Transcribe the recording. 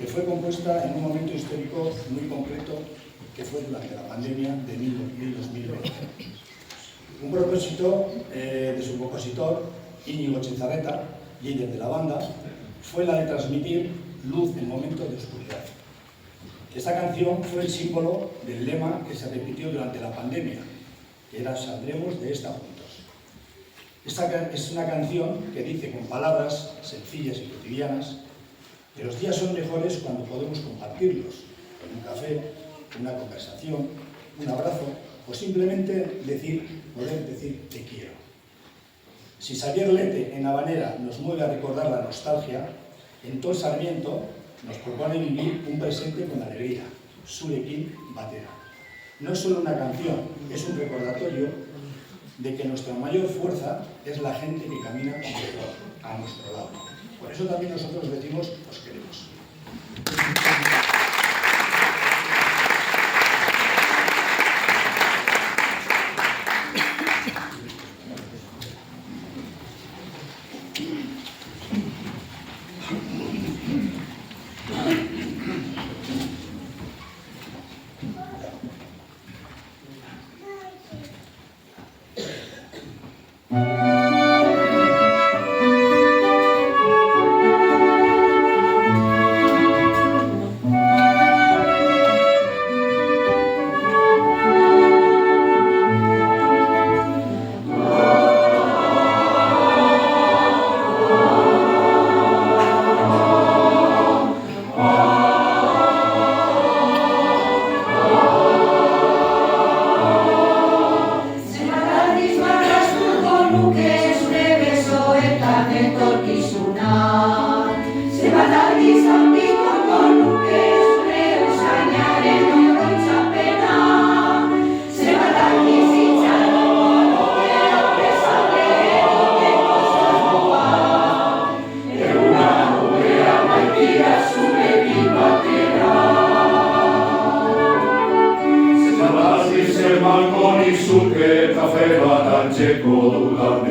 que fue compuesta en un momento histórico muy concreto, que fue durante la pandemia de 2020. Un propósito de su compositor, Íñigo Chezarreta, líder de la banda, fue la de transmitir luz en momentos de oscuridad. Esta canción fue el símbolo del lema que se repitió durante la pandemia, que era "Saldremos de esta juntos". Esta es una canción que dice con palabras sencillas y cotidianas que los días son mejores cuando podemos compartirlos, con un café, una conversación, un abrazo o simplemente poder decir te quiero. Si Xavier Lete en Habanera nos mueve a recordar la nostalgia, Entón Sarmiento nos propone vivir un presente con alegría, zurekin batera. No es solo una canción, es un recordatorio de que nuestra mayor fuerza es la gente que camina a nuestro lado. Por eso también nosotros decimos, os queremos. Malkoni suke, kafe bat antzeko dudan